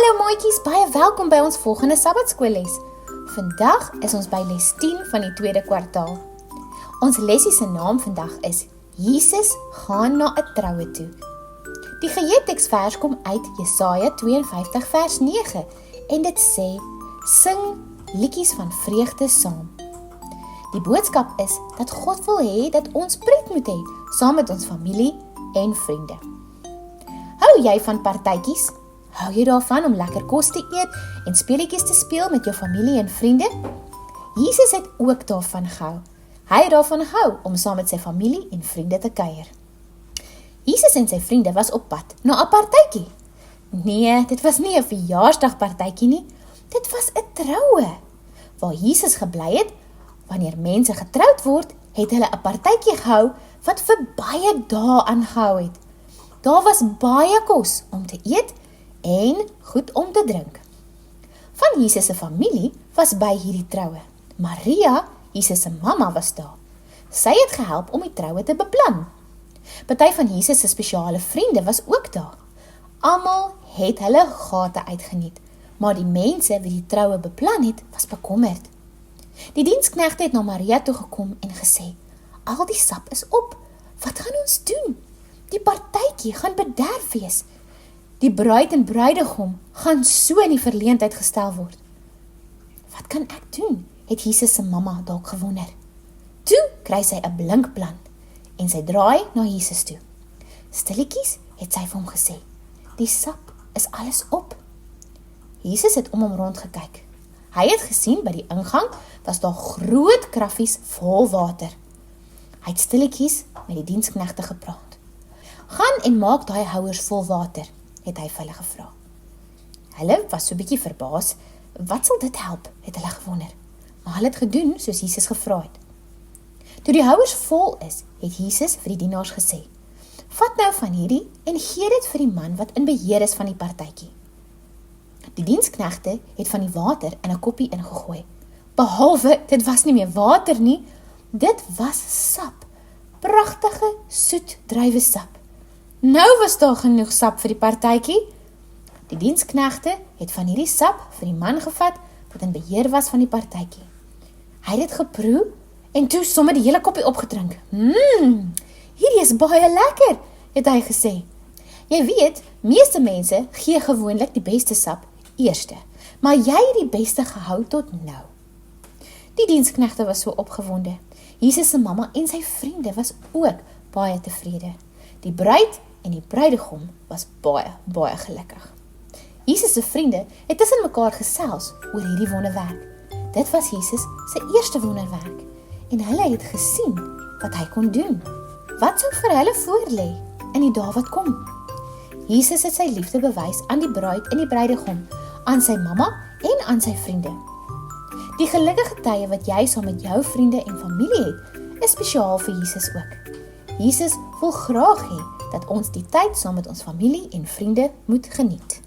Hallo maatjies, baie welkom by ons volgende Sabbatskoolles. Vandag is ons by les 10 van die tweede kwartaal. Ons lesie se naam vandag is Jesus gaan na 'n troue toe. Die geheetteksvers kom uit Jesaja 52 vers 9 en dit sê, sing liedjies van vreugde saam. Die boodskap is dat God wil hê dat ons pret moet hê, saam met ons familie en vriende. Hou jy van partytjies? Hou jy daarvan om lekker kos te eet en speletjies te speel met jou familie en vriende? Jesus het ook daarvan gehou. Hy het daarvan gehou om saam met sy familie en vriende te kuier. Jesus en sy vriende was op pad na 'n partytjie. Nee, dit was nie 'n verjaarsdagpartytjie nie. Dit was 'n troue. Waar Jesus gebly het, wanneer mense getroud word, het hulle 'n partytjie gehou wat vir baie dae aangehou het. Daar was baie kos om te eet en goed om te drink. Van Jesus se familie was by hierdie troue. Maria, Jesus se mamma, was daar. Sy het gehelp om die troue te beplan. Party van Jesus se spesiale vriende was ook daar. Almal het hulle gate uitgeniet, maar die mense wie die troue beplan het, was bekommerd. Die diensknegte het na Maria toe gekom en gesê, al die sap is op, wat gaan ons doen? Die partytjie gaan bederf wees. Die bruid en bruidegom gaan so in die verleentheid gestel word. Wat kan ek doen? Het Jesus se mamma dalk gewonder. Toe kry sy 'n blink plan en sy draai na Jesus toe. Stilletjies het sy vir hom gesê, die sap is alles op. Jesus het om hom rond gekyk. Hy het gesien by die ingang was daar groot kraffies vol water. Hy het stilletjies met die diensknegte gepraat. Gaan en maak daai houers vol water, het hy vir hulle gevra. Hulle was so bietjie verbaas, wat sal dit help, het hulle gewonder. Maar hulle het gedoen soos Jesus gevra het. Toe die houers vol is, het Jesus vir die dienaars gesê, vat nou van hierdie en gee dit vir die man wat in beheer is van die partytjie. Die diensknegte het van die water in 'n koppie ingegooi. Behalwe, dit was nie meer water nie, dit was sap. Pragtige, soet druiwesap. Nou was daar genoeg sap vir die partytjie. Die diensknegte het van hierdie sap vir die man gevat wat in beheer was van die partytjie. Hy het dit geproe en toe sommer die hele koppie opgedrink. Hierdie is baie lekker, het hy gesê. Jy weet, meeste mense gee gewoonlik die beste sap eerste, maar jy het die beste gehou tot nou. Die diensknegte was so opgewonde. Jesus se mamma en sy vriende was ook baie tevrede. Die bruid en die bruidegom was baie, baie gelukkig. Jesus se vriende het tussen mekaar gesels oor hierdie wonderwerk. Dit was Jesus se eerste wonderwerk en hulle het gesien wat hy kon doen. Wat sou vir hulle voorlê in die dae wat kom? Jesus het sy liefde bewys aan die bruid en die bruidegom, aan sy mamma en aan sy vriende. Die gelukkige tye wat jy saam met jou vriende en familie het, is spesiaal vir Jesus ook. Jesus wil graag hê dat ons die tyd saam met ons familie en vriende moet geniet.